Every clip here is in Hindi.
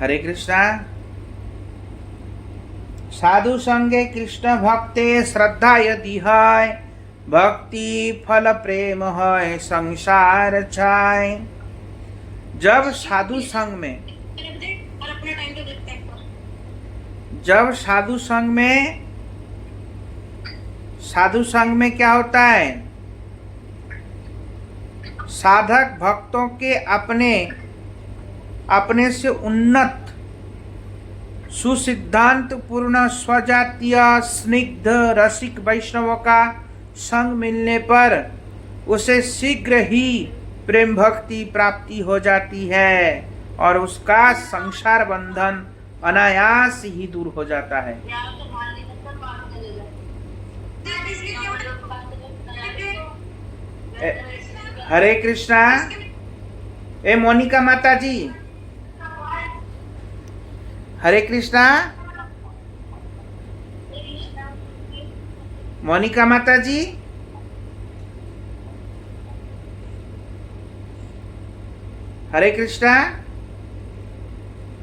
हरे कृष्णा। साधु संगे कृष्ण भक्ते श्रद्धा यदि है, भक्ति फल प्रेम है संसार छाय। जब साधु संग में साधु संग में क्या होता है, साधक भक्तों के अपने से उन्नत सुसिद्धांत पूर्ण स्वजातीय स्निग्ध रसिक वैष्णवों का संग मिलने पर उसे शीघ्र ही प्रेम भक्ति प्राप्ति हो जाती है और उसका संसार बंधन अनायास ही दूर हो जाता है। हरे कृष्णा। ए मोनिका माता जी, हरे कृष्णा। मोनिका माता जी, हरे कृष्णा।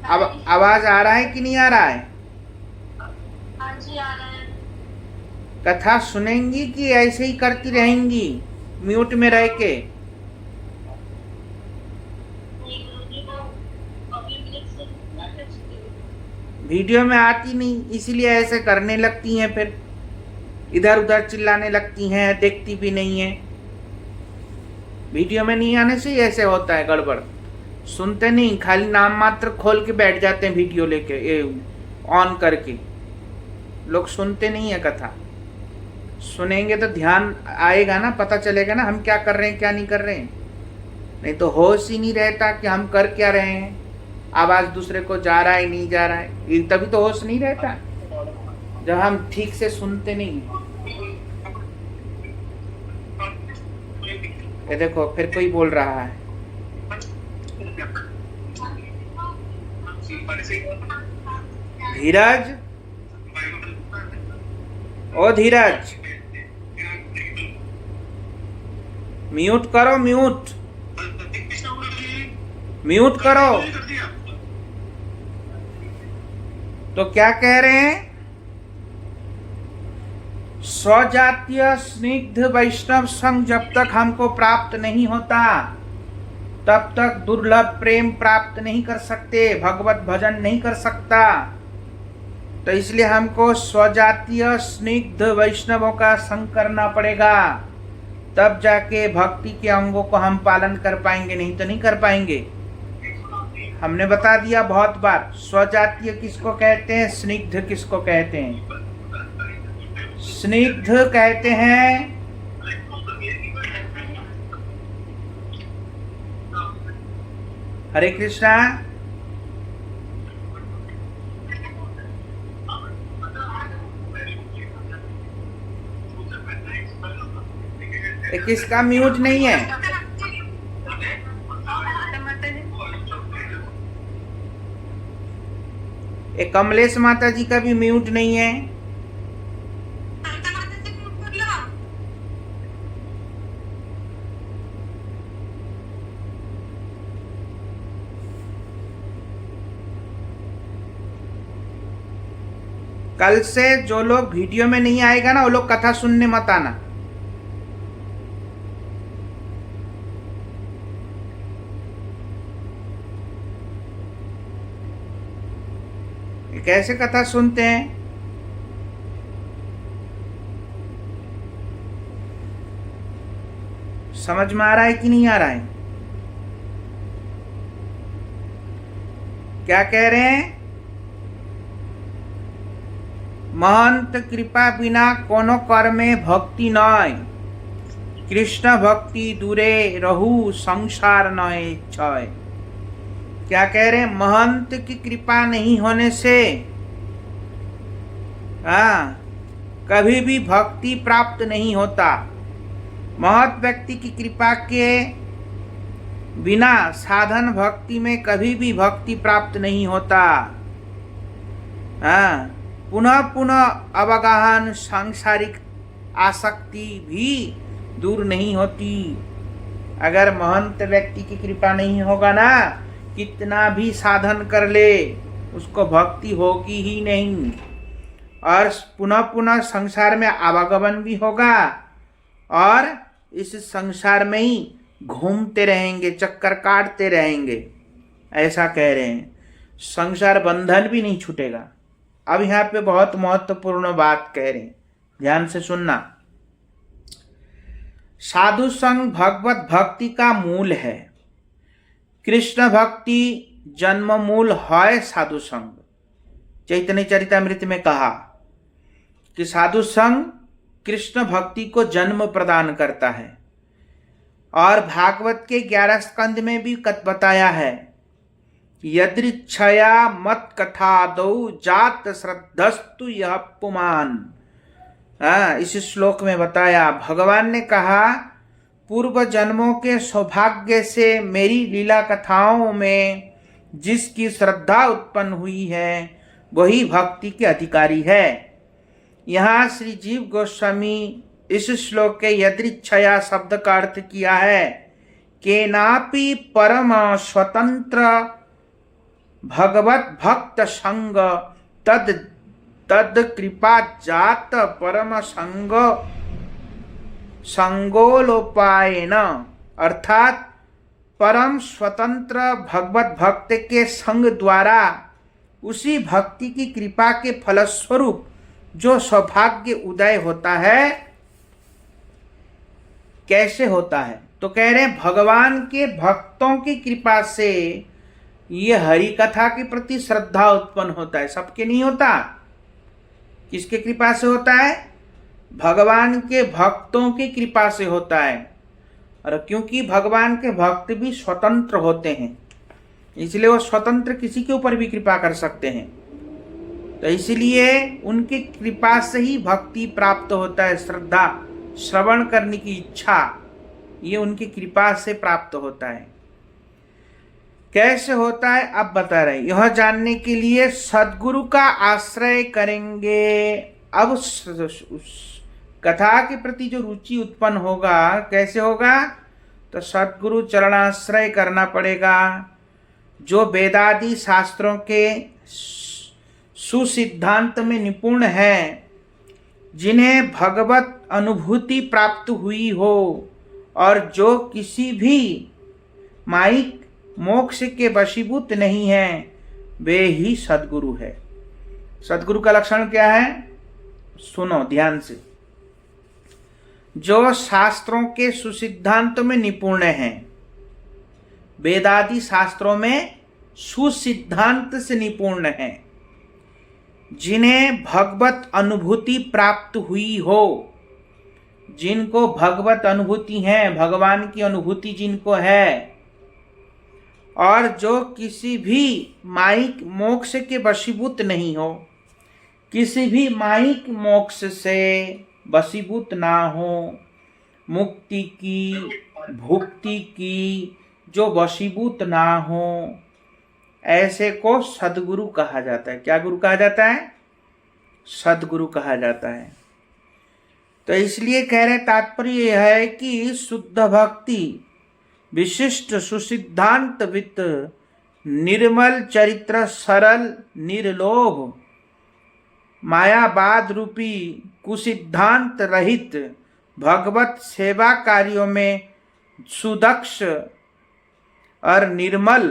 अब आवाज आ रहा है कि नहीं आ रहा है? हाँ जी आ रहा है। कथा सुनेंगी कि ऐसे ही करती रहेंगी म्यूट में रह के? वीडियो में आती नहीं इसलिए ऐसे करने लगती हैं, फिर इधर उधर चिल्लाने लगती हैं, देखती भी नहीं है। वीडियो में नहीं आने से ही ऐसे होता है गड़बड़। सुनते नहीं, खाली नाम मात्र खोल के बैठ जाते हैं वीडियो लेके ऑन करके। लोग सुनते नहीं है कथा। सुनेंगे तो ध्यान आएगा ना, पता चलेगा ना हम क्या कर रहे हैं क्या नहीं कर रहे हैं। नहीं तो होश ही नहीं रहता कि हम कर क्या रहे हैं, आवाज दूसरे को जा रहा है नहीं जा रहा है, तभी तो होश नहीं रहता जब हम ठीक से सुनते नहीं। ये देखो फिर कोई बोल रहा है। धीरज, ओ धीरज, म्यूट करो, म्यूट करो। तो क्या कह रहे हैं, स्वजातीय स्निग्ध वैष्णव संग जब तक हमको प्राप्त नहीं होता तब तक दुर्लभ प्रेम प्राप्त नहीं कर सकते, भगवत भजन नहीं कर सकता। तो इसलिए हमको स्वजातीय स्निग्ध वैष्णवों का संग करना पड़ेगा, तब जाके भक्ति के अंगों को हम पालन कर पाएंगे, नहीं तो नहीं कर पाएंगे। हमने बता दिया बहुत बार, स्वजातीय किसको कहते हैं, स्निग्ध किसको कहते हैं। स्निग्ध कहते हैं हरे कृष्णा। किसका म्यूट नहीं है? एक कमलेश माता जी का भी म्यूट नहीं है। कल से जो लोग वीडियो में नहीं आएगा ना वो लोग कथा सुनने मत आना। कैसे कथा सुनते हैं? समझ में आ रहा है कि नहीं आ रहा है? क्या कह रहे हैं, महंत कृपा बिना कोनो कर में भक्ति नय, कृष्ण भक्ति दूरे रहू संसार नय छय। क्या कह रहे हैं, महंत की कृपा नहीं होने से कभी भी भक्ति प्राप्त नहीं होता। महत व्यक्ति की कृपा के बिना साधन भक्ति में कभी भी भक्ति प्राप्त नहीं होता। पुनः पुनः अवगाहन सांसारिक आसक्ति भी दूर नहीं होती। अगर महंत व्यक्ति की कृपा नहीं होगा ना, कितना भी साधन कर ले उसको भक्ति होगी ही नहीं, और पुनः पुनः संसार में आवागमन भी होगा और इस संसार में ही घूमते रहेंगे, चक्कर काटते रहेंगे। ऐसा कह रहे हैं, संसार बंधन भी नहीं छूटेगा। अब यहाँ पे बहुत महत्वपूर्ण बात कह रहे हैं, ध्यान से सुनना। साधु संग भगवत भक्ति का मूल है। कृष्ण भक्ति जन्म मूल है साधु संग। चैतन्य चरितामृत में कहा कि साधु संग कृष्ण भक्ति को जन्म प्रदान करता है, और भागवत के 11 स्कंद में भी बताया है, यदृच्छया मत कथा दौ जात श्रद्धस्तु यह पुमान। इस श्लोक में बताया, भगवान ने कहा पूर्व जन्मों के सौभाग्य से मेरी लीला कथाओं में जिसकी श्रद्धा उत्पन्न हुई है वही भक्ति के अधिकारी है। यहाँ श्री जीव गोस्वामी इस श्लोक के यदृच्छया शब्द का अर्थ किया है, केनापि परम स्वतंत्र भगवत भक्त संग तद तद कृपा जात परम संग संगोलोपायन, अर्थात परम स्वतंत्र भगवत भक्त के संग द्वारा उसी भक्ति की कृपा के फलस्वरूप जो सौभाग्य उदय होता है। कैसे होता है? तो कह रहे हैं भगवान के भक्तों की कृपा से ये हरि कथा के प्रति श्रद्धा उत्पन्न होता है। सबके नहीं होता। किसके कृपा से होता है? भगवान के भक्तों की कृपा से होता है। और क्योंकि भगवान के भक्त भी स्वतंत्र होते हैं, इसलिए वो स्वतंत्र किसी के ऊपर भी कृपा कर सकते हैं। तो इसलिए उनकी कृपा से ही भक्ति प्राप्त होता है। श्रद्धा, श्रवण करने की इच्छा, ये उनकी कृपा से प्राप्त होता है। कैसे होता है अब बता रहे। यह जानने के लिए सद्गुरु का आश्रय करेंगे। अब उस कथा के प्रति जो रुचि उत्पन्न होगा, कैसे होगा? तो सद्गुरु चरणाश्रय करना पड़ेगा, जो वेदादि शास्त्रों के सुसिद्धांत में निपुण है, जिन्हें भगवत अनुभूति प्राप्त हुई हो और जो किसी भी माइक मोक्ष के वशीभूत नहीं है, वे ही सद्गुरु है। सद्गुरु का लक्षण क्या है? सुनो ध्यान से। जो शास्त्रों के सुसिद्धांत में निपुण हैं, वेदादि शास्त्रों में सुसिद्धांत से निपुण हैं, जिन्हें भगवत अनुभूति प्राप्त हुई हो, जिनको भगवत अनुभूति है, भगवान की अनुभूति जिनको है, और जो किसी भी माइक मोक्ष के वशीभूत नहीं हो, किसी भी माइक मोक्ष से वशीभूत ना हो, मुक्ति की भुक्ति की जो वशीभूत ना हो, ऐसे को सद्गुरु कहा जाता है। क्या गुरु कहा जाता है? सद्गुरु कहा जाता है। तो इसलिए कह रहे, तात्पर्य यह है कि शुद्ध भक्ति, विशिष्ट सुसिद्धांत वित्त, निर्मल चरित्र, सरल निर्लोभ, मायावाद रूपी कुसिद्धांत रहित भगवत सेवा कार्यों में सुदक्ष और निर्मल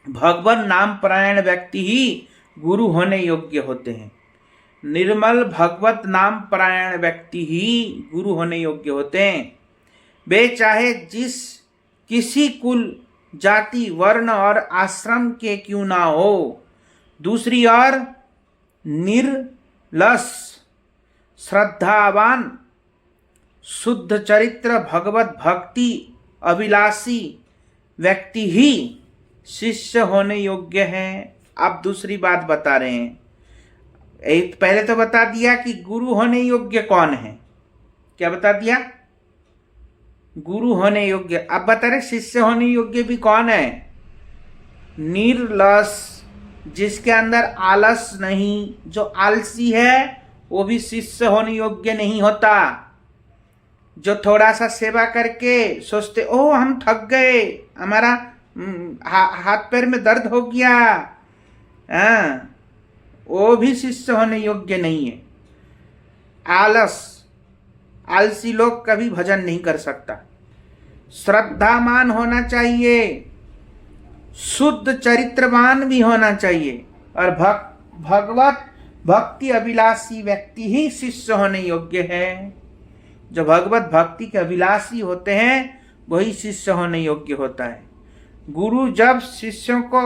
भगवान नाम परायण व्यक्ति ही गुरु होने योग्य होते हैं। निर्मल भगवत नाम परायण व्यक्ति ही गुरु होने योग्य होते हैं। वे चाहे जिस किसी कुल, जाति, वर्ण और आश्रम के क्यों ना हो। दूसरी ओर निर्लस, श्रद्धावान, शुद्ध चरित्र, भगवत भक्ति अभिलाषी व्यक्ति ही शिष्य होने योग्य हैं। आप दूसरी बात बता रहे हैं। एक पहले तो बता दिया कि गुरु होने योग्य कौन है। क्या बता दिया? गुरु होने योग्य। अब बता रहे शिष्य होने योग्य भी कौन है? निर्लस, जिसके अंदर आलस नहीं, जो आलसी है वो भी शिष्य होने योग्य नहीं होता। जो थोड़ा सा सेवा करके सोचते, ओ हम थक गए, हमारा हाथ पैर में दर्द हो गया, हाँ, वो भी शिष्य होने योग्य नहीं है। आलसी लोग कभी भजन नहीं कर सकता। श्रद्धामान होना चाहिए, शुद्ध चरित्रवान भी होना चाहिए, और भगवत भक्ति अभिलाषी व्यक्ति ही शिष्य होने योग्य है। जो भगवत भक्ति के अभिलाषी होते हैं वही शिष्य होने योग्य होता है। गुरु जब शिष्यों को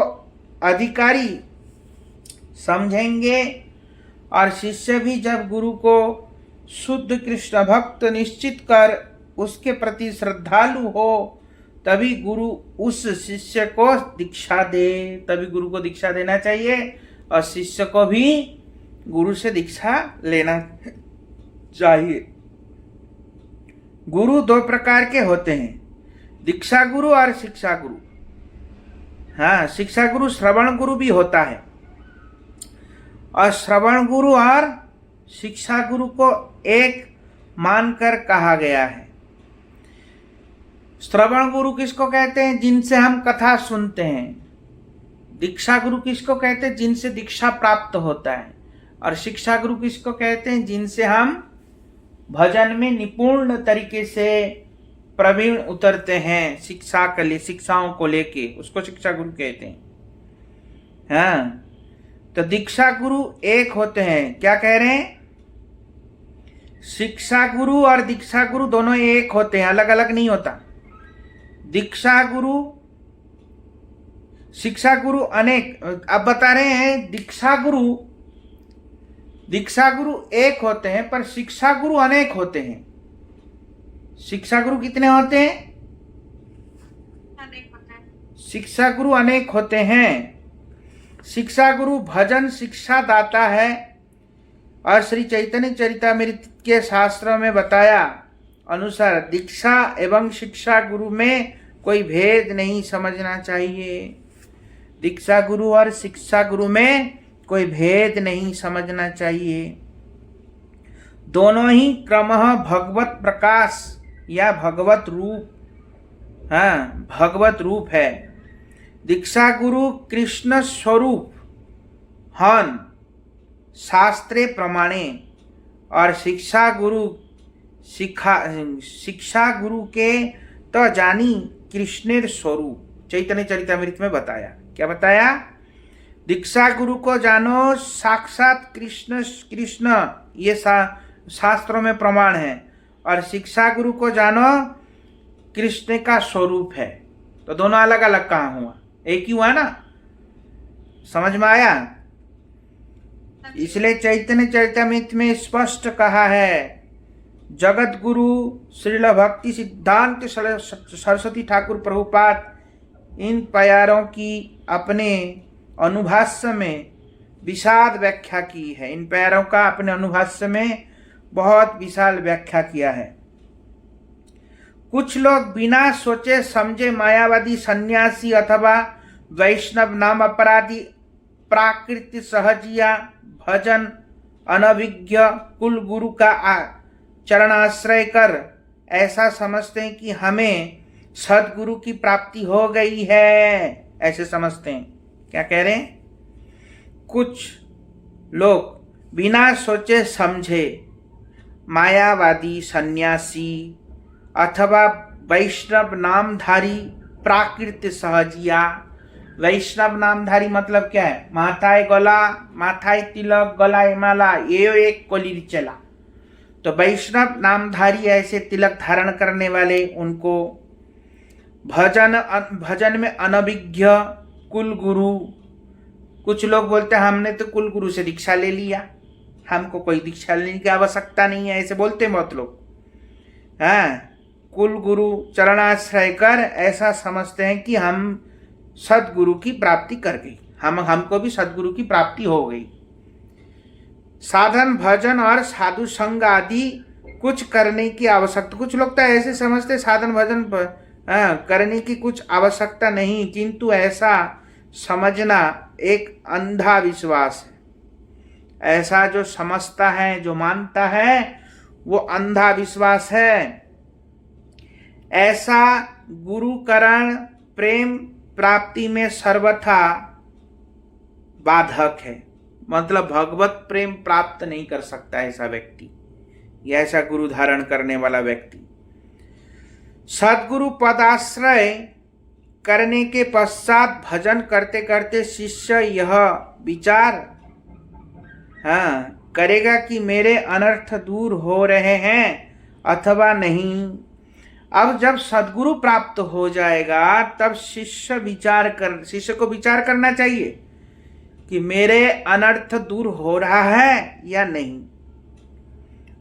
अधिकारी समझेंगे और शिष्य भी जब गुरु को शुद्ध कृष्ण भक्त निश्चित कर उसके प्रति श्रद्धालु हो, तभी गुरु उस शिष्य को दीक्षा दे। तभी गुरु को दीक्षा देना चाहिए और शिष्य को भी गुरु से दीक्षा लेना चाहिए। गुरु दो प्रकार के होते हैं, दीक्षा गुरु और शिक्षा गुरु। हाँ, शिक्षा गुरु श्रवण गुरु भी होता है, और श्रवण गुरु और शिक्षा गुरु को एक मानकर कहा गया है। श्रवण गुरु किसको कहते हैं? जिनसे हम कथा सुनते हैं। दीक्षा गुरु किसको कहते हैं? जिनसे दीक्षा प्राप्त होता है। और शिक्षा गुरु किसको कहते हैं? जिनसे हम भजन में निपुण तरीके से प्रवीण उतरते हैं, शिक्षाओं को लेके, उसको शिक्षा गुरु कहते हैं। हाँ, तो दीक्षा गुरु एक होते हैं। क्या कह रहे हैं? शिक्षा गुरु और दीक्षा गुरु दोनों एक होते हैं, अलग अलग नहीं होता। दीक्षा गुरु, शिक्षा गुरु अनेक, अब बता रहे हैं दीक्षा गुरु एक होते हैं, पर शिक्षा गुरु अनेक होते हैं। शिक्षा गुरु कितने होते हैं? अनेक होते हैं। शिक्षा गुरु अनेक होते हैं। शिक्षा गुरु भजन शिक्षा दाता है, और श्री चैतन्य चरितामृत के शास्त्रों में बताया अनुसार दीक्षा एवं शिक्षा गुरु में कोई भेद नहीं समझना चाहिए। दीक्षा गुरु और शिक्षा गुरु में कोई भेद नहीं समझना चाहिए। दोनों ही क्रमः भगवत प्रकाश या भगवत रूप, हाँ, भगवत रूप है। दीक्षा गुरु कृष्ण स्वरूप हन शास्त्रे प्रमाणे, और शिक्षा गुरु के तो जानी कृष्णेर स्वरूप। चैतन्य चरितामृत में बताया, क्या बताया? दीक्षा गुरु को जानो साक्षात कृष्ण, ये शास्त्रों में प्रमाण है, और शिक्षा गुरु को जानो कृष्ण का स्वरूप है। तो दोनों अलग अलग कहाँ हुआ? एक ही हुआ ना? समझ में आया? इसलिए चैतन्य चरितामृत में स्पष्ट कहा है, जगत गुरु श्रील भक्ति सिद्धांत सरस्वती ठाकुर प्रभुपाद इन प्यारों की अपने अनुभाष्य में विशाल व्याख्या की है। इन प्यारों का अपने अनुभाष्य में बहुत विशाल व्याख्या किया है। कुछ लोग बिना सोचे समझे मायावादी सन्यासी अथवा वैष्णव नाम अपराधी प्राकृति सहजिया भजन अनभिज्ञ कुल गुरु का चरणाश्रय कर ऐसा समझते हैं कि हमें सदगुरु की प्राप्ति हो गई है, ऐसे समझते हैं। क्या कह रहे हैं? कुछ लोग बिना सोचे समझे मायावादी सन्यासी अथवा वैष्णव नामधारी प्राकृत सहजिया। वैष्णव नामधारी मतलब क्या है? माथाय तिलक, गलाय माला, ये एक कोलीर चला। तो वैष्णव नामधारी ऐसे तिलक धारण करने वाले, उनको भजन में अनभिज्ञ कुल गुरु। कुछ लोग बोलते हैं हमने तो कुल गुरु से दीक्षा ले लिया, हमको कोई दीक्षा लेने की आवश्यकता नहीं है, ऐसे बोलते हैं बहुत लोग। हाँ, कुल गुरु चरणाश्रय कर ऐसा समझते हैं कि हम सदगुरु की प्राप्ति कर गई, हमको भी सदगुरु की प्राप्ति हो गई। साधन भजन और साधु संग आदि कुछ करने की आवश्यकता, कुछ लोग तो ऐसे समझते साधन भजन करने की कुछ आवश्यकता नहीं, किंतु ऐसा समझना एक अंधा विश्वास है। ऐसा जो समझता है, जो मानता है, वो अंधा विश्वास है। ऐसा गुरुकरण प्रेम प्राप्ति में सर्वथा बाधक है। मतलब भगवत प्रेम प्राप्त नहीं कर सकता ऐसा व्यक्ति, या ऐसा गुरु धारण करने वाला व्यक्ति। सद्गुरु पदाश्रय करने के पश्चात भजन करते करते शिष्य यह विचार करेगा कि मेरे अनर्थ दूर हो रहे हैं अथवा नहीं। अब जब सद्गुरु प्राप्त हो जाएगा तब शिष्य को विचार करना चाहिए कि मेरे अनर्थ दूर हो रहा है या नहीं।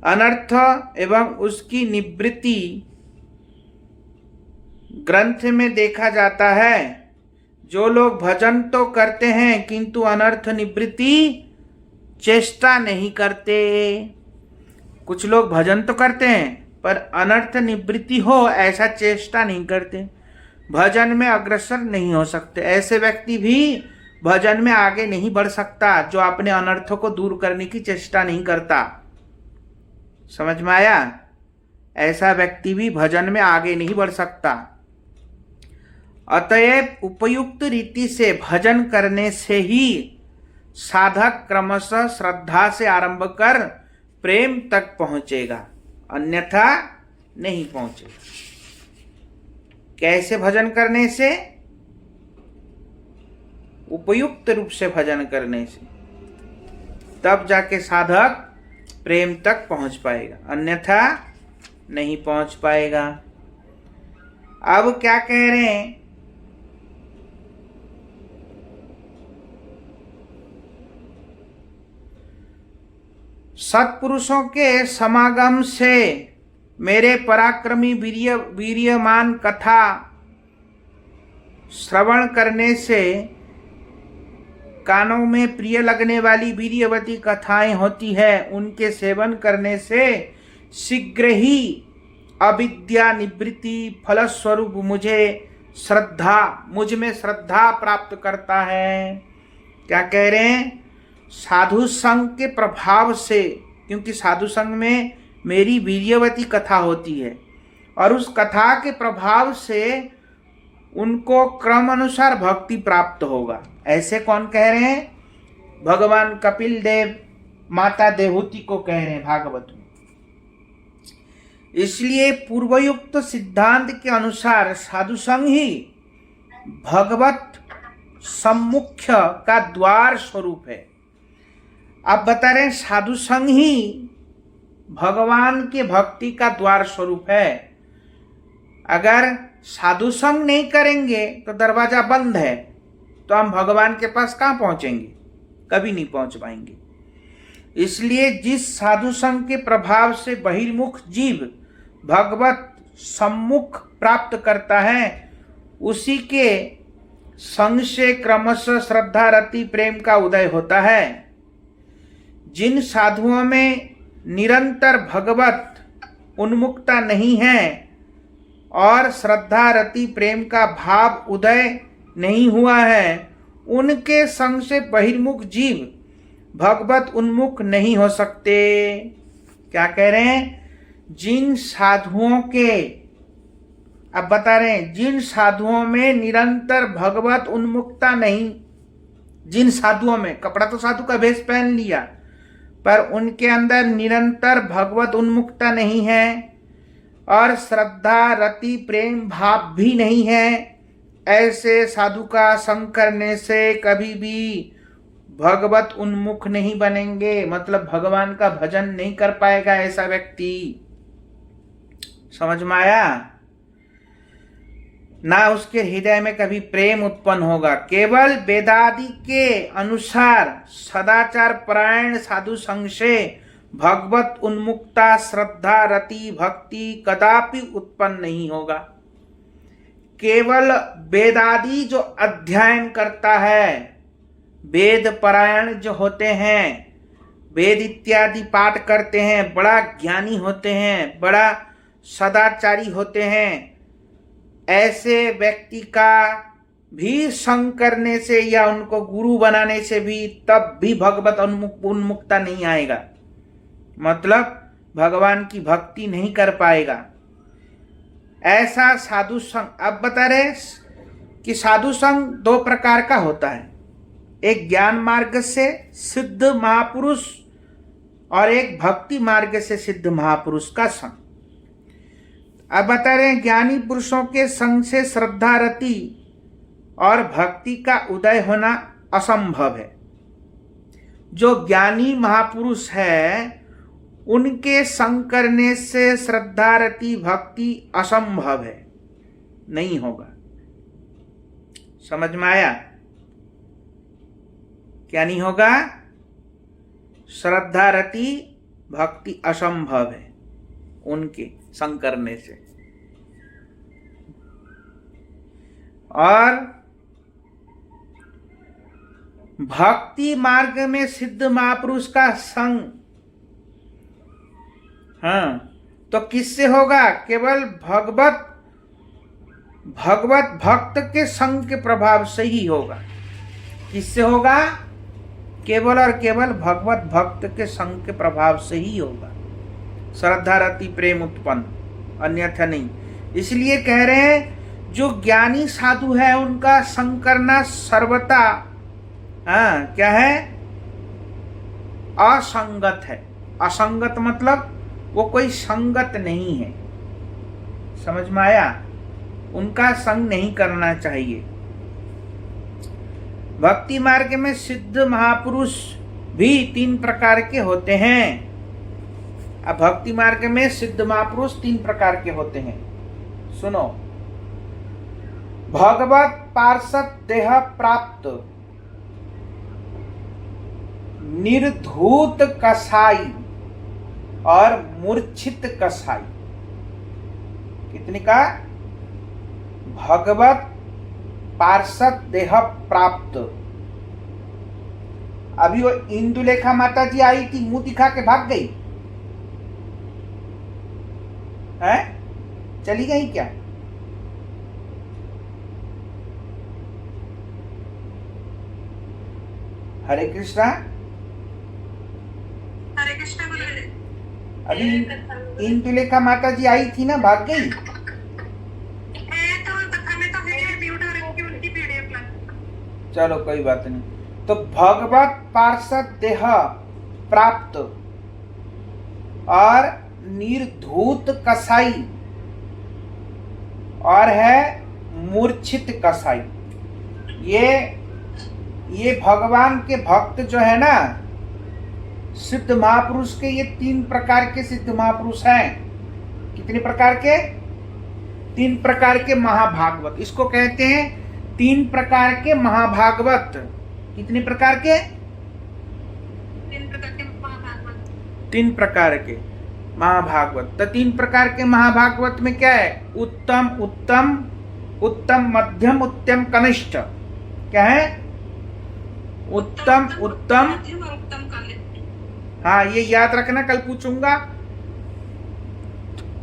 अनर्थ एवं उसकी निवृत्ति ग्रंथ में देखा जाता है। जो लोग भजन तो करते हैं किंतु अनर्थ निवृत्ति चेष्टा नहीं करते। कुछ लोग भजन तो करते हैं पर अनर्थ निवृत्ति हो ऐसा चेष्टा नहीं करते, भजन में अग्रसर नहीं हो सकते। ऐसे व्यक्ति भी भजन में आगे नहीं बढ़ सकता जो अपने अनर्थों को दूर करने की चेष्टा नहीं करता। समझ में आया? ऐसा व्यक्ति भी भजन में आगे नहीं बढ़ सकता। अतएव उपयुक्त रीति से भजन करने से ही साधक क्रमशः श्रद्धा से आरंभ कर प्रेम तक पहुंचेगा, अन्यथा नहीं पहुंचेगा। कैसे भजन करने से? उपयुक्त रूप से भजन करने से, तब जाके साधक प्रेम तक पहुंच पाएगा, अन्यथा नहीं पहुंच पाएगा। अब क्या कह रहे हैं? सत्पुरुषों के समागम से मेरे पराक्रमी वीर्यमान कथा श्रवण करने से कानों में प्रिय लगने वाली वीर्यवती कथाएं होती है। उनके सेवन करने से शीघ्र ही अविद्या निवृत्ति फलस्वरूप मुझ में श्रद्धा प्राप्त करता है। क्या कह रहे हैं? साधु संग के प्रभाव से, क्योंकि साधु संग में मेरी वीर्यवती कथा होती है और उस कथा के प्रभाव से उनको क्रम अनुसार भक्ति प्राप्त होगा। ऐसे कौन कह रहे हैं? भगवान कपिल देव माता देवहूति को कह रहे हैं भागवत में। इसलिए पूर्वयुक्त सिद्धांत के अनुसार साधु संग ही भगवत सम्मुख्य का द्वार स्वरूप है। आप बता रहे हैं साधु संग ही भगवान के भक्ति का द्वार स्वरूप है। अगर साधु संग नहीं करेंगे तो दरवाजा बंद है, तो हम भगवान के पास कहाँ पहुंचेंगे? कभी नहीं पहुंच पाएंगे। इसलिए जिस साधु संग के प्रभाव से बहिर्मुख जीव भगवत सम्मुख प्राप्त करता है, उसी के संग से क्रमशः श्रद्धा रति प्रेम का उदय होता है। जिन साधुओं में निरंतर भगवत उन्मुखता नहीं है और श्रद्धा रति प्रेम का भाव उदय नहीं हुआ है, उनके संग से बहिर्मुख जीव भगवत उन्मुख नहीं हो सकते। क्या कह रहे हैं? जिन साधुओं के, अब बता रहे हैं, जिन साधुओं में निरंतर भगवत उन्मुखता नहीं, जिन साधुओं में, कपड़ा तो साधु का भेष पहन लिया पर उनके अंदर निरंतर भगवत उन्मुखता नहीं है और श्रद्धा रति प्रेम भाव भी नहीं है, ऐसे साधु का संग करने से कभी भी भगवत उन्मुख नहीं बनेंगे। मतलब भगवान का भजन नहीं कर पाएगा ऐसा व्यक्ति। समझ में आया? ना उसके हृदय में कभी प्रेम उत्पन्न होगा। केवल वेदादि के अनुसार सदाचार परायण साधु संग से भगवत उन्मुक्ता श्रद्धा रति भक्ति कदापि उत्पन्न नहीं होगा। केवल वेदादि जो अध्ययन करता है, वेद परायण जो होते हैं, वेद इत्यादि पाठ करते हैं, बड़ा ज्ञानी होते हैं, बड़ा सदाचारी होते हैं, ऐसे व्यक्ति का भी संग करने से या उनको गुरु बनाने से भी तब भी भगवत उन्मुक्ता नहीं आएगा। मतलब भगवान की भक्ति नहीं कर पाएगा। ऐसा साधु संग, अब बता रहे कि साधु संग दो प्रकार का होता है, एक ज्ञान मार्ग से सिद्ध महापुरुष और एक भक्ति मार्ग से सिद्ध महापुरुष का संग। अब बता रहे हैं ज्ञानी पुरुषों के संग से श्रद्धा रति और भक्ति का उदय होना असंभव है। जो ज्ञानी महापुरुष है उनके संग करने से श्रद्धा रति भक्ति असंभव है, नहीं होगा। समझ में आया? क्या नहीं होगा? श्रद्धा रति भक्ति असंभव है उनके संग करने से। और भक्ति मार्ग में सिद्ध महापुरुष का संग, हाँ, तो किससे होगा? केवल भगवत भक्त के संग के प्रभाव से ही होगा। किससे होगा? केवल और केवल भगवत भक्त के संग के प्रभाव से ही होगा। श्रद्धा रति प्रेम उत्पन्न, अन्यथा नहीं। इसलिए कह रहे हैं जो ज्ञानी साधु है उनका संग करना सर्वथा, हाँ, क्या है? असंगत है। असंगत मतलब वो कोई संगत नहीं है। समझ में आया? उनका संग नहीं करना चाहिए। भक्ति मार्ग में सिद्ध महापुरुष भी 3 प्रकार के होते हैं। अब भक्ति मार्ग में सिद्ध महापुरुष 3 प्रकार के होते हैं। सुनो, भगवत पार्षद देह प्राप्त, निर्धूत कसाई और मूर्छित कसाई। कितने का? भगवत पार्षद देह प्राप्त। अभी वो इंदुलेखा माता जी आई थी, मुंह दिखा के भाग गई है? चली गई क्या? हरे कृष्णा। हरे कृष्णा बोले। अभी इंदुलेखा माता जी आई थी ना, भाग गई? चलो कोई बात नहीं। तो भगवत पार्षद देह प्राप्त और निर्धूत कसाई और है मूर्छित कसाई। ये भगवान के भक्त जो है ना, सिद्ध महापुरुष के, ये 3 प्रकार के सिद्ध महापुरुष हैं। कितने प्रकार के? 3 प्रकार के महाभागवत। इसको कहते हैं 3 प्रकार के महाभागवत। कितने प्रकार के? 3 प्रकार के महाभागवत। 3 प्रकार के महाभागवत। तो 3 प्रकार के महाभागवत में क्या है? उत्तम उत्तम, उत्तम मध्यम, उत्तम कनिष्ठ। क्या है? उत्तम उत्तम, हाँ, ये याद रखना, कल पूछूंगा।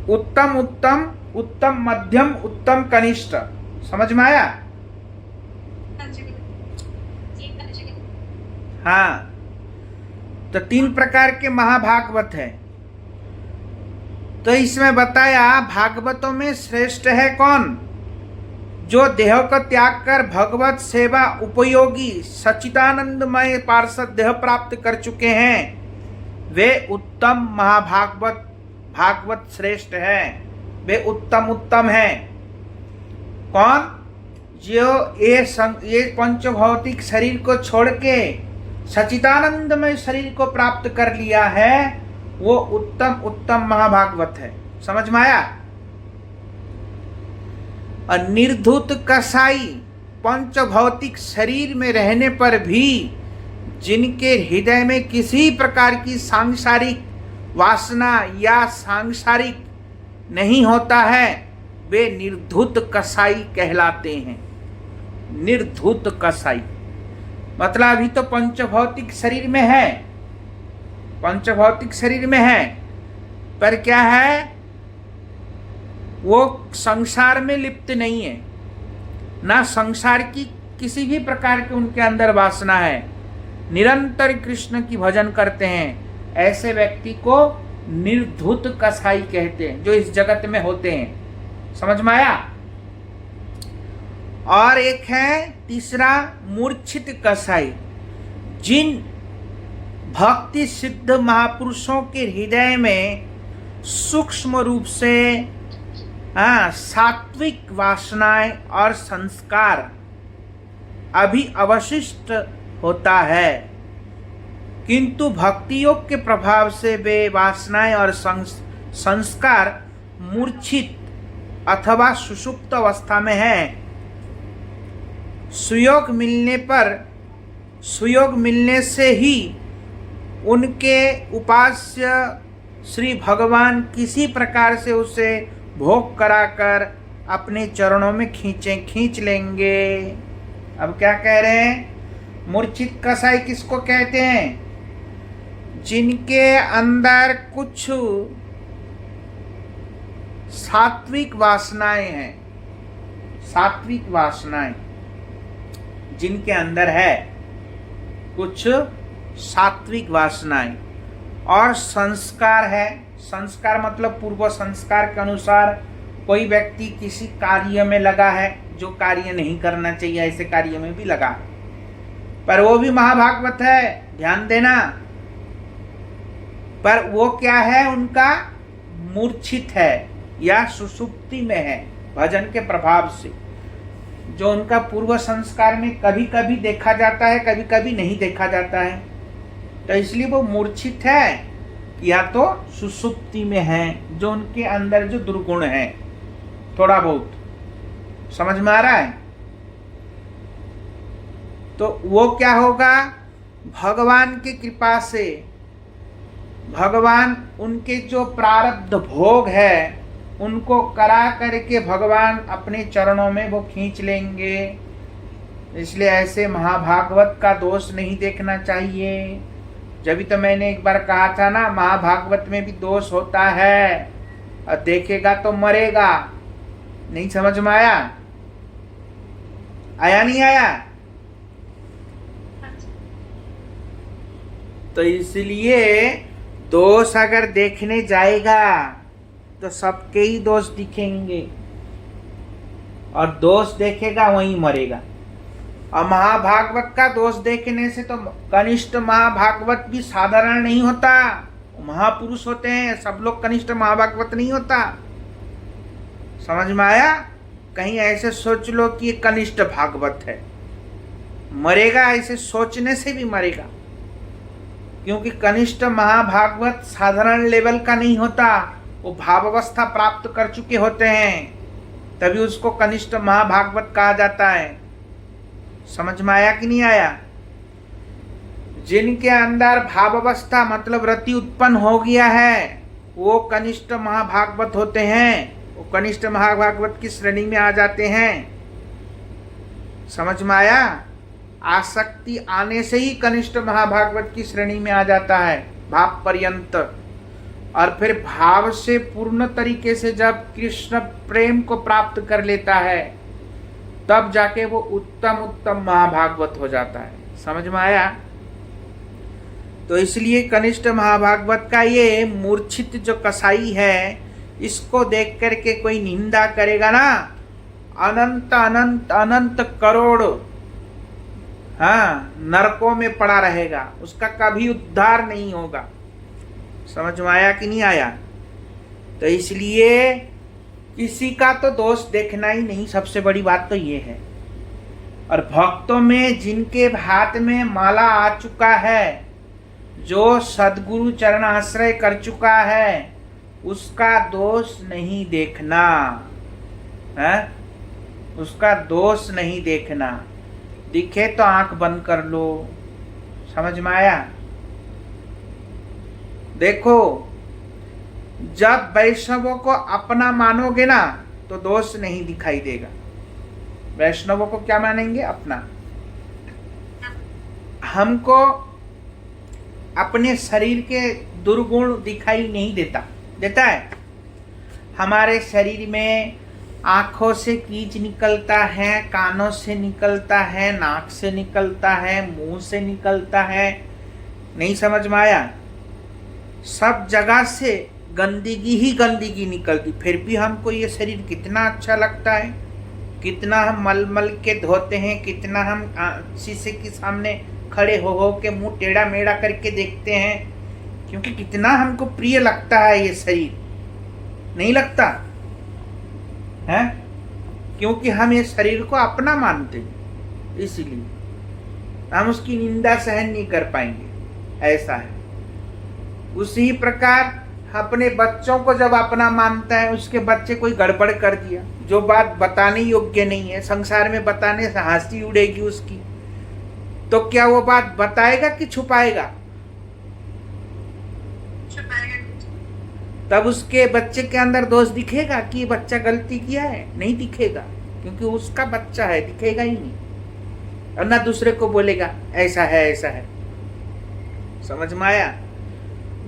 उत्तम उत्तम, उत्तम मध्यम, उत्तम कनिष्ठ। समझ में आया? हाँ, तो 3 प्रकार के महाभागवत है। तो इसमें बताया भागवतों में श्रेष्ठ है कौन? जो देह को त्याग कर भगवत सेवा उपयोगी सच्चिदानंदमय पार्षद देह प्राप्त कर चुके हैं, वे उत्तम भागवत श्रेष्ठ है। वे उत्तम है। कौन? जो ये पंच भौतिक शरीर को छोड़ के सच्चिदानंदमय शरीर को प्राप्त कर लिया है, वो उत्तम महाभागवत है। समझ में आया? और निर्धूत कसाई, पंच भौतिक शरीर में रहने पर भी जिनके हृदय में किसी प्रकार की सांसारिक वासना या सांसारिक नहीं होता है, वे निर्धूत कसाई कहलाते हैं। निर्धूत कसाई मतलब अभी तो पंचभौतिक शरीर में है, पंचभौतिक शरीर में है, पर क्या है, वो संसार में लिप्त नहीं है, ना संसार की किसी भी प्रकार के उनके अंदर वासना है, निरंतर कृष्ण की भजन करते हैं। ऐसे व्यक्ति को निर्धूत कसाई कहते हैं, जो इस जगत में होते हैं। समझ में आया? और एक है तीसरा मूर्छित कसाई। जिन भक्ति सिद्ध महापुरुषों के हृदय में सूक्ष्म रूप से सात्विक वासनाएं और संस्कार अभी अवशिष्ट होता है, किंतु भक्ति योग के प्रभाव से वे वासनाएं और संस्कार मूर्छित अथवा सुषुप्त अवस्था में है। सुयोग मिलने से ही उनके उपास्य श्री भगवान किसी प्रकार से उसे भोग कराकर अपने चरणों में खींच लेंगे। अब क्या कह रहे हैं? मूर्छित कसाई किसको कहते हैं? जिनके अंदर कुछ सात्विक वासनाएं हैं, सात्विक वासनाएं जिनके अंदर है कुछ सात्विक वासनाएं और संस्कार है। संस्कार मतलब पूर्व संस्कार के अनुसार कोई व्यक्ति किसी कार्य में लगा है जो कार्य नहीं करना चाहिए, ऐसे कार्य में भी लगा, पर वो भी महाभागवत है, ध्यान देना। पर वो क्या है? उनका मूर्छित है या सुषुप्ति में है भजन के प्रभाव से। जो उनका पूर्व संस्कार में कभी कभी देखा जाता है, कभी कभी नहीं देखा जाता है, तो इसलिए वो मूर्छित है या तो सुषुप्ति में है। जो उनके अंदर जो दुर्गुण है थोड़ा बहुत, समझ में आ रहा है? तो वो क्या होगा? भगवान की कृपा से भगवान उनके जो प्रारब्ध भोग है उनको करा करके भगवान अपने चरणों में वो खींच लेंगे। इसलिए ऐसे महाभागवत का दोष नहीं देखना चाहिए। जब तो मैंने एक बार कहा था ना, महाभागवत में भी दोष होता है और देखेगा तो मरेगा। नहीं समझ में आया? आया नहीं आया? तो इसलिए दोष अगर देखने जाएगा तो सबके ही दोष दिखेंगे और दोष देखेगा वहीं मरेगा। और महाभागवत का दोष देखने से तो कनिष्ठ महाभागवत भी साधारण नहीं होता, महापुरुष होते हैं। सब लोग कनिष्ठ महाभागवत नहीं होता। समझ में आया? कहीं ऐसे सोच लो कि ये कनिष्ठ भागवत है, मरेगा, ऐसे सोचने से भी मरेगा। क्योंकि कनिष्ठ महाभागवत साधारण लेवल का नहीं होता, वो भावावस्था प्राप्त कर चुके होते हैं, तभी उसको कनिष्ठ महाभागवत कहा जाता है। समझ में आया कि नहीं आया? जिनके अंदर भावावस्था मतलब रति उत्पन्न हो गया है वो कनिष्ठ महाभागवत होते हैं, वो कनिष्ठ महाभागवत की श्रेणी में आ जाते हैं। समझ में आया? आसक्ति आने से ही कनिष्ठ महाभागवत की श्रेणी में आ जाता है, भाव पर्यंत। और फिर भाव से पूर्ण तरीके से जब कृष्ण प्रेम को प्राप्त कर लेता है तब जाके वो उत्तम उत्तम महाभागवत हो जाता है। समझ में आया? तो इसलिए कनिष्ठ महाभागवत का ये मूर्छित जो कसाई है, इसको देख करके कोई निंदा करेगा ना, अनंत अनंत अनंत करोड़ नरकों में पड़ा रहेगा, उसका कभी उद्धार नहीं होगा। समझ में आया कि नहीं आया? तो इसलिए किसी का तो दोष देखना ही नहीं, सबसे बड़ी बात तो ये है। और भक्तों में जिनके हाथ में माला आ चुका है, जो सद्गुरु चरण आश्रय कर चुका है, उसका दोष नहीं देखना है, उसका दोष नहीं देखना। दिखे तो आंख बंद कर लो। समझ में आया? देखो, जब वैष्णवों को अपना मानोगे ना तो दोष नहीं दिखाई देगा। वैष्णवों को क्या मानेंगे? अपना। हमको अपने शरीर के दुर्गुण दिखाई नहीं देता है। हमारे शरीर में आंखों से कीच निकलता है, कानों से निकलता है, नाक से निकलता है, मुंह से निकलता है। नहीं समझ में आया? सब जगह से गंदगी ही गंदगी निकलती, फिर भी हमको ये शरीर कितना अच्छा लगता है। कितना हम मल मल के धोते हैं, कितना हम शीशे के सामने खड़े हो के मुंह टेढ़ा मेढ़ा करके देखते हैं, क्योंकि कितना हमको प्रिय लगता है ये शरीर, नहीं लगता है? क्योंकि हम ये शरीर को अपना मानते हैं, इसीलिए हम उसकी निंदा सहन नहीं कर पाएंगे, ऐसा है। उसी प्रकार अपने बच्चों को जब अपना मानता है, उसके बच्चे कोई गड़बड़ कर दिया, जो बात बताने योग्य नहीं है, संसार में बताने से हंसी उड़ेगी उसकी, तो क्या वो बात बताएगा कि छुपाएगा? तब उसके बच्चे के अंदर दोष दिखेगा कि ये बच्चा गलती किया है? नहीं दिखेगा, क्योंकि उसका बच्चा है, दिखेगा ही नहीं। और ना दूसरे को बोलेगा ऐसा है ऐसा है। समझ में आया?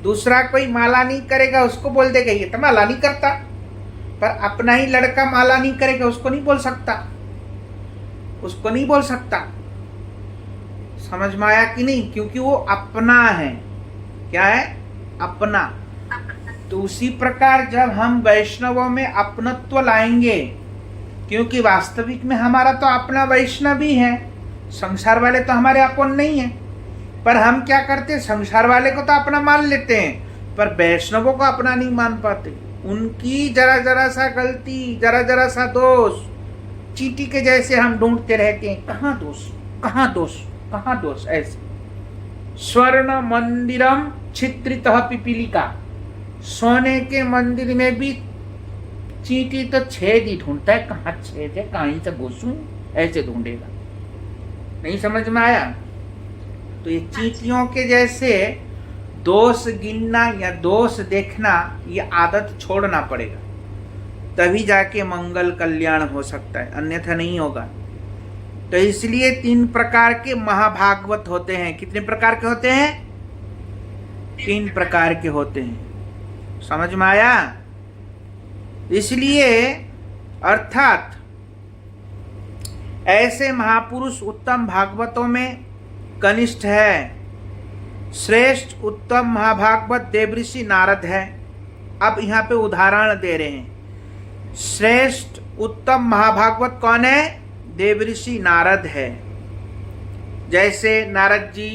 दूसरा कोई माला नहीं करेगा, उसको बोल देगा ये तो माला नहीं करता, पर अपना ही लड़का माला नहीं करेगा, उसको नहीं बोल सकता, उसको नहीं बोल सकता। समझ में आया कि नहीं? क्योंकि वो अपना है। क्या है? अपना। तो उसी प्रकार जब हम वैष्णवों में अपनत्व लाएंगे, क्योंकि वास्तविक में हमारा तो अपना वैष्णव ही है, संसार वाले तो हमारे अपन नहीं है, पर हम क्या करते हैं, संसार वाले को तो अपना मान लेते हैं, पर वैष्णवों को अपना नहीं मान पाते। उनकी जरा जरा सा गलती, जरा जरा सा दोष चींटी के जैसे हम ढूंढते रहते हैं, कहाँ दोष, कहाँ दोष, कहाँ दोष। ऐसे स्वर्ण मंदिरम छिद्रितः पिपीलिका, सोने के मंदिर में भी चींटी तो छेद ही ढूंढता है, कहाँ छेद है, कहीं से घुसूं, ऐसे ढूंढेगा। नहीं समझ में आया? तो ये चींटियों के जैसे दोष गिनना या दोष देखना, ये आदत छोड़ना पड़ेगा, तभी जाके मंगल कल्याण हो सकता है, अन्यथा नहीं होगा। तो इसलिए 3 प्रकार के महाभागवत होते हैं। कितने प्रकार के होते हैं? 3 प्रकार के होते हैं। समझ में आया? इसलिए अर्थात ऐसे महापुरुष उत्तम भागवतों में कनिष्ठ है। श्रेष्ठ उत्तम महाभागवत देवऋषि नारद है। अब यहाँ पे उदाहरण दे रहे हैं। श्रेष्ठ उत्तम महाभागवत कौन है? देवऋषि नारद है। जैसे नारद जी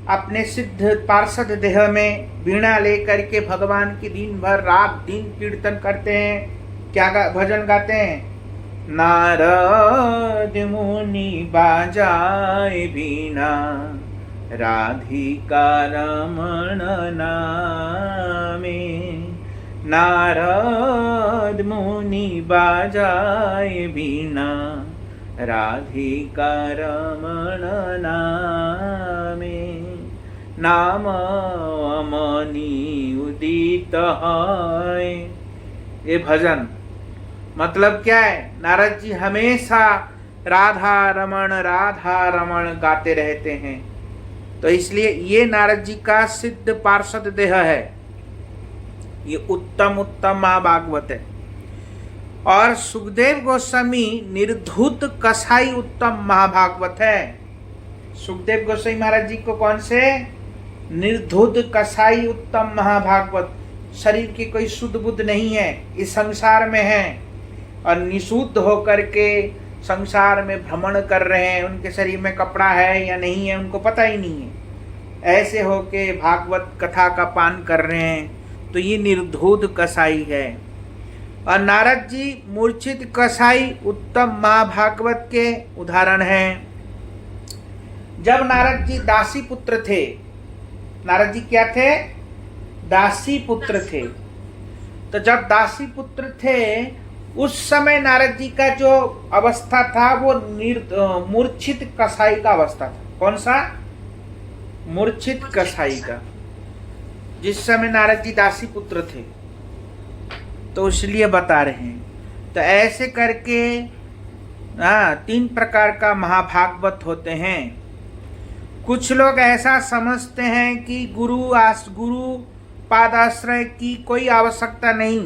अपने सिद्ध पार्षद देह में वीणा लेकर के भगवान की दिन भर रात दिन कीर्तन करते हैं। क्या भजन गाते हैं? नारद मुनि बाजाए वीणा, राधिका रमण नामे। नारद मुनि बाजाए वीणा, राधिका रमण नामे। नाम अमनि उदित है। ये भजन मतलब क्या है? नारद जी हमेशा राधा रमण गाते रहते हैं। तो इसलिए ये नारद जी का सिद्ध पार्षद देह है। ये उत्तम उत्तम महाभागवत है। और सुखदेव गोस्वामी निर्धूत कसाई उत्तम महाभागवत है। सुखदेव गोस्वामी महाराज जी को कौन से? निर्धूत कसाई उत्तम महाभागवत। शरीर की कोई शुद्ध बुद्ध नहीं है, इस संसार में है और निशुद्ध होकर के संसार में भ्रमण कर रहे हैं। उनके शरीर में कपड़ा है या नहीं है उनको पता ही नहीं है। ऐसे होके भागवत कथा का पान कर रहे हैं, तो ये निर्धूत कसाई है। और नारद जी मूर्छित कसाई उत्तम महाभागवत के उदाहरण हैं। जब नारद जी दासी पुत्र थे, नारद जी क्या थे? दासी पुत्र थे। तो जब दासी पुत्र थे, उस समय नारद जी का जो अवस्था था वो मूर्छित कसाई का अवस्था था। कौन सा? मूर्छित कसाई का। जिस समय नारद जी दासी पुत्र थे, तो इसलिए बता रहे हैं। तो ऐसे करके 3 प्रकार का महाभागवत होते हैं। कुछ लोग ऐसा समझते हैं कि गुरु पादाश्रय की कोई आवश्यकता नहीं,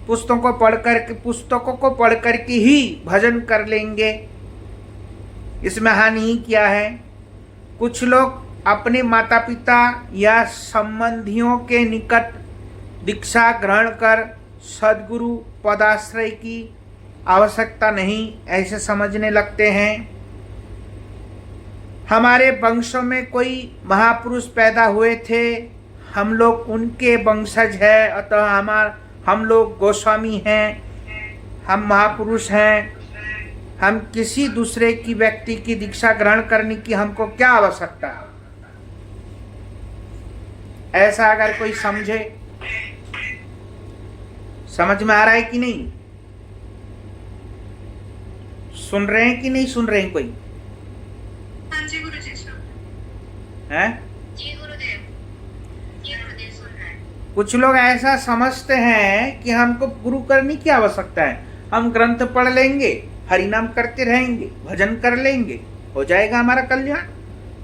पुस्तकों को पढ़ करके ही भजन कर लेंगे, इसमें हानि ही क्या है। कुछ लोग अपने माता पिता या संबंधियों के निकट दीक्षा ग्रहण कर सद्गुरु पदाश्रय की आवश्यकता नहीं ऐसे समझने लगते हैं। हमारे वंशों में कोई महापुरुष पैदा हुए थे, हम लोग उनके वंशज है, अतः हम लोग गोस्वामी हैं, हम महापुरुष हैं। हम किसी दूसरे की व्यक्ति की दीक्षा ग्रहण करने की हमको क्या आवश्यकता है? ऐसा अगर कोई समझे, समझ में आ रहा है कि नहीं? सुन रहे हैं कि नहीं सुन रहे हैं कोई? हाँ जी गुरुजी सुन हैं? जी गुरुदेव सुन रहे हैं। कुछ लोग ऐसा समझते हैं कि हमको गुरु करने की आवश्यकता है, हम ग्रंथ पढ़ लेंगे, हरिनाम करते रहेंगे, भजन कर लेंगे, हो जाएगा हमारा कल्याण,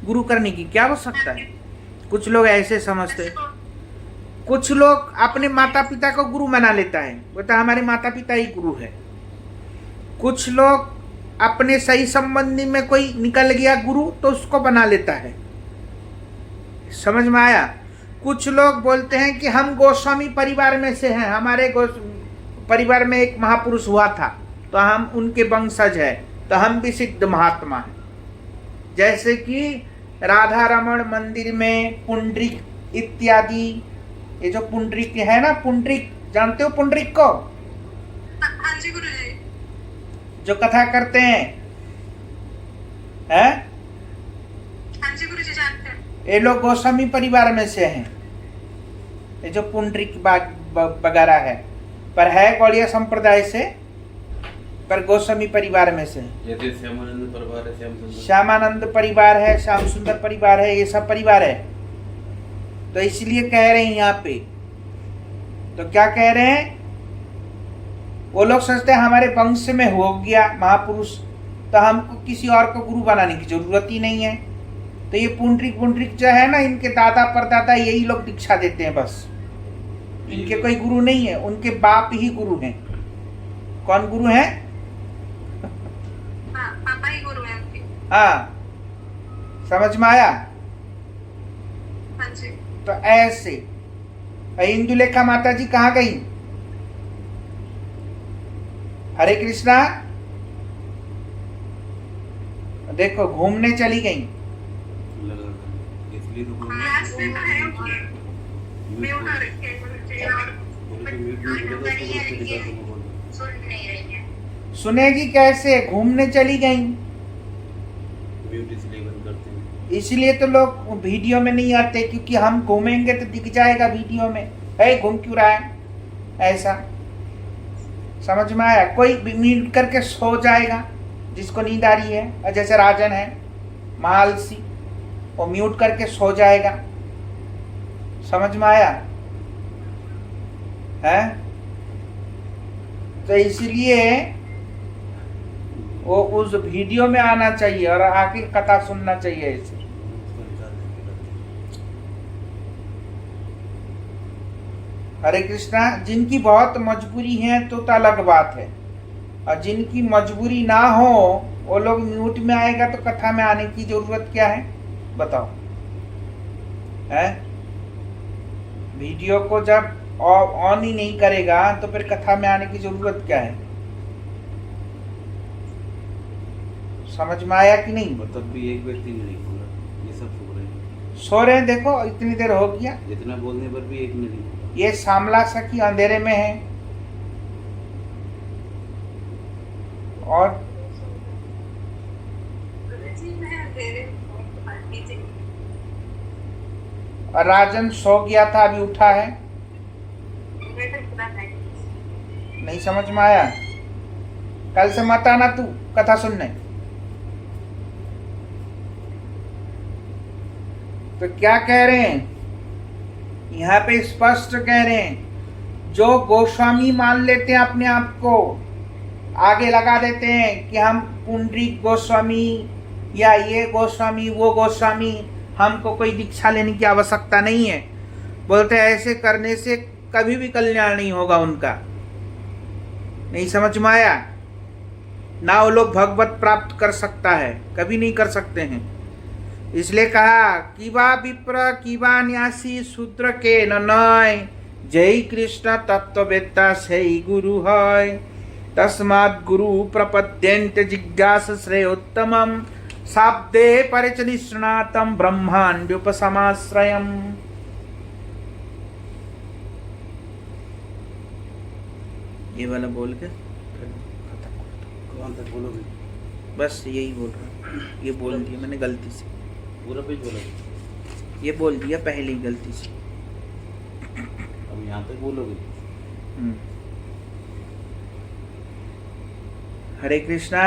गुरु करने की क्या आवश्यकता है। कुछ लोग ऐसे समझते हैं। कुछ लोग अपने माता पिता को गुरु बना लेता है, बोलता हमारे माता पिता ही गुरु है। कुछ लोग अपने सही संबंधी में कोई निकल गया गुरु तो उसको बना लेता है। समझ में आया? कुछ लोग बोलते हैं कि हम गोस्वामी परिवार में से हैं, हमारे परिवार में एक महापुरुष हुआ था तो हम उनके वंशज है, तो हम भी सिद्ध महात्मा हैं। जैसे कि राधा रमण मंदिर में पुंडरीक इत्यादि, ये जो पुंडरीक है ना, पुंडरीक जानते हो पुंडरीक को? हाँ जी गुरुजी। जो कथा करते हैं, हैं? हाँ जी गुरुजी जानते हैं। ये लोग गोस्वामी परिवार में से हैं। ये जो पुंडरीक वगैरह है, पर है गौड़िया संप्रदाय से, पर गोस्वामी परिवार में से। जैसे श्यामानंद परिवार है, श्यामानंद परिवार है, श्याम सुंदर परिवार है, ये सब परिवार है। तो इसलिए कह रहे हैं यहाँ पे, तो क्या कह रहे हैं? वो लोग सोचते हैं हमारे वंश में हो गया महापुरुष तो हमको किसी और को गुरु बनाने की जरूरत ही नहीं है। तो ये पुंडरीक जो है ना, इनके दादा परदादा यही लोग दीक्षा देते हैं बस, इनके कोई गुरु नहीं है, उनके बाप ही गुरु हैं। कौन गुरु है? हाँ पापा ही गुरु है उनके। हाँ, समझ में आया? हाँ जी। तो ऐसे इंदुलेखा माता जी कहाँ गई? हरे कृष्णा, देखो घूमने चली गई। इसलिए तो बोल क्लास में तो है उनके, म्यूट हो रखे हैं गुरुजी और सुन नहीं रही है। सुनेगी कैसे? घूमने चली गई। म्यूट इसलिए बंद करते हैं। इसलिए तो लोग वीडियो में नहीं आते, क्योंकि हम घूमेंगे तो दिख जाएगा वीडियो में, है घूम क्यों रहा है ऐसा। समझ में आया? कोई म्यूट करके सो जाएगा जिसको नींद आ रही है, और जैसे राजन है महालसी, वो म्यूट करके सो जाएगा। समझ में आया है? तो इसलिए वो उस वीडियो में आना चाहिए और आखिर कथा सुनना चाहिए ऐसे। हरे कृष्णा, जिनकी बहुत मजबूरी है तो अलग बात है, और जिनकी मजबूरी ना हो वो लोग म्यूट में आएगा तो कथा में आने की जरूरत क्या है बताओ? है? वीडियो को जब ऑन ही नहीं करेगा तो फिर कथा में आने की जरूरत क्या है? समझ में आया कि नहीं? तब भी एक व्यक्ति नहीं बोला, ये सब सो रहे हैं। सो रहे हैं, देखो इतनी देर हो गया। जितना बोलने पर भी एक ने नहीं बोला। ये श्यामला सखी अंधेरे में है, और गुरुजी मैं अंधेरे में बहुत हल्की थी। और राजन सो गया था, अभी उठा है। मैं तो पूरा नहीं समझ में आया? कल से मत आना तू कथा सुनने। तो क्या कह रहे हैं यहाँ पे? स्पष्ट कह रहे हैं, जो गोस्वामी मान लेते हैं अपने आप को, आगे लगा देते हैं कि हम पुंडरीक गोस्वामी या ये गोस्वामी वो गोस्वामी, हमको कोई दीक्षा लेने की आवश्यकता नहीं है। बोलते हैं ऐसे करने से कभी भी कल्याण नहीं होगा उनका। नहीं समझ में आया? ना वो लोग भगवत प्राप्त कर सकता है, कभी नहीं कर सकते हैं। इसलिए कहा किवा विप्र किवा न्यासी शूद्र के नय, जय कृष्ण तत्ववेत्ता से गुरु है। तस्मात् गुरु प्रपद्यन्ते जिज्ञास श्रेयोत्तमम् शाब्दे परिचनिष्णातं ब्रह्माण्ड्युपसमाश्रयम्। ये वाला बोल के कौन तक बोलोगे? बस यही बोल रहा हूँ। ये बोल दिया मैंने गलती से, पूरा पेज बोला? ये बोल दिया पहले ही गलती से। अब यहाँ तक बोलोगे? हरे कृष्णा।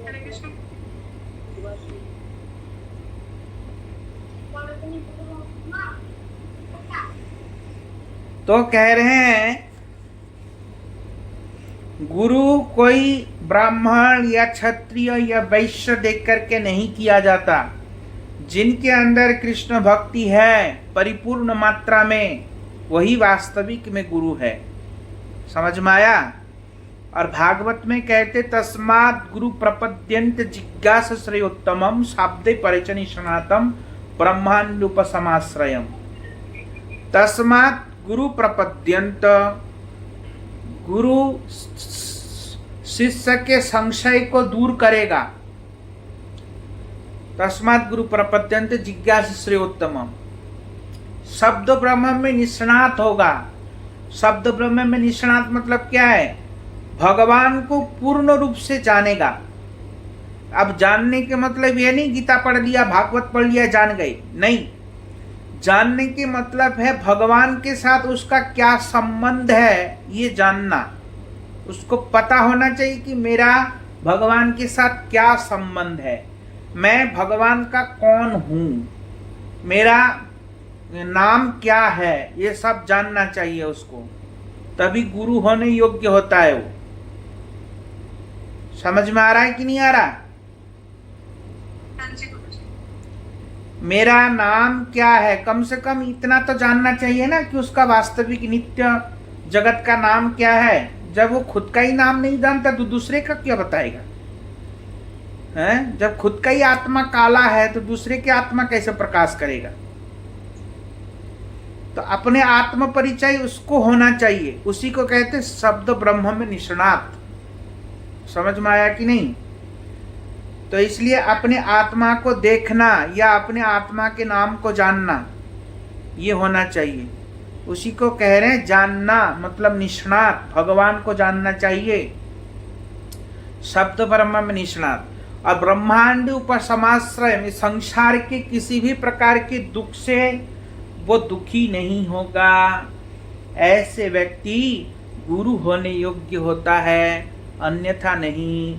हरे कृष्ण। तो कह रहे हैं गुरु कोई ब्राह्मण या क्षत्रिय या वैश्य देख करके नहीं किया जाता। जिनके अंदर कृष्ण भक्ति है परिपूर्ण मात्रा में, वही वास्तविक में गुरु है। समझ में आया? और भागवत में कहते तस्मात् गुरु प्रपद्यन्ते जिज्ञास श्रेयोत्तमम् शाब्दे परिचनिष्णातं ब्रह्माण्डुपसमाश्रयम्। तस्मात् गुरु प्रपद्यन्त, गुरु शिष्य के संशय को दूर करेगा। तस्मात् गुरु प्रपद्यन्ते जिज्ञास श्रेयोत्तमम्, शब्द ब्रह्म में निष्णात होगा। शब्द ब्रह्म में निष्णात मतलब क्या है? भगवान को पूर्ण रूप से जानेगा। अब जानने के मतलब ये नहीं गीता पढ़ लिया, भागवत पढ़ लिया, जान गए, नहीं। जानने के मतलब है भगवान के साथ उसका क्या संबंध है, ये जानना। उसको पता होना चाहिए कि मेरा भगवान के साथ क्या संबंध है, मैं भगवान का कौन हूं, मेरा नाम क्या है, ये सब जानना चाहिए उसको। तभी गुरु होने योग्य होता है वो। समझ में आ रहा है कि नहीं आ रहा? हाँ जी गुरुजी। मेरा नाम क्या है, कम से कम इतना तो जानना चाहिए ना कि उसका वास्तविक नित्य जगत का नाम क्या है। जब वो खुद का ही नाम नहीं जानता तो दूसरे का क्या बताएगा? हैं? जब खुद का ही आत्मा काला है तो दूसरे की आत्मा कैसे प्रकाश करेगा? तो अपने आत्म परिचय उसको होना चाहिए। उसी को कहते शब्द ब्रह्म में निष्णात। समझ में आया कि नहीं? तो इसलिए अपने आत्मा को देखना या अपने आत्मा के नाम को जानना, ये होना चाहिए। उसी को कह रहे हैं जानना, मतलब निष्णात, भगवान को जानना चाहिए। शब्द ब्रह्म में निष्णात। और ब्रह्मांड उपसमाश्रय में संसार के किसी भी प्रकार के दुख से वो दुखी नहीं होगा। ऐसे व्यक्ति गुरु होने योग्य होता है, अन्यथा नहीं।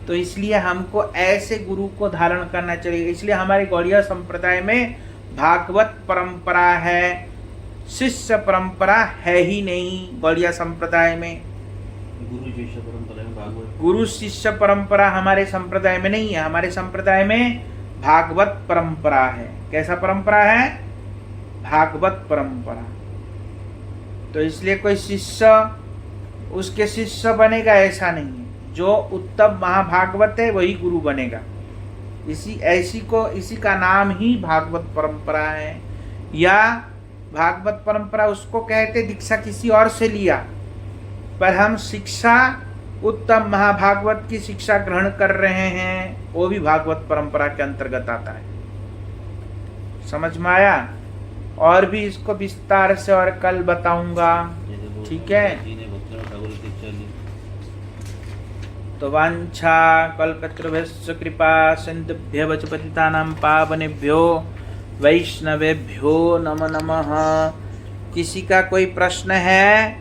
तो इसलिए हमको ऐसे गुरु को धारण करना चाहिए। इसलिए हमारे गौड़िया संप्रदाय में भागवत परंपरा है, शिष्य परंपरा है ही नहीं। गौड़िया संप्रदाय में गुरु शिष्य परंपरा में भागवत, गुरु शिष्य परंपरा हमारे संप्रदाय में नहीं है। हमारे संप्रदाय में भागवत परंपरा है। कैसा परंपरा है? भागवत परंपरा। तो इसलिए कोई शिष्य उसके शिष्य बनेगा ऐसा नहीं है। जो उत्तम महाभागवत है वही गुरु बनेगा। इसी का नाम ही भागवत परंपरा है। या भागवत परंपरा उसको कहते दीक्षा किसी और से लिया, पर हम शिक्षा उत्तम महाभागवत की शिक्षा ग्रहण कर रहे हैं, वो भी भागवत परंपरा के अंतर्गत आता है। समझ में आया? और भी इसको विस्तार से और कल बताऊंगा। ठीक है? तो वांछा कल्पतरुभ्यश्च कृपा सिन्धुभ्यः वच पतितानां पावनेभ्यो वैष्णवेभ्यो नमो नमः। किसी का कोई प्रश्न है?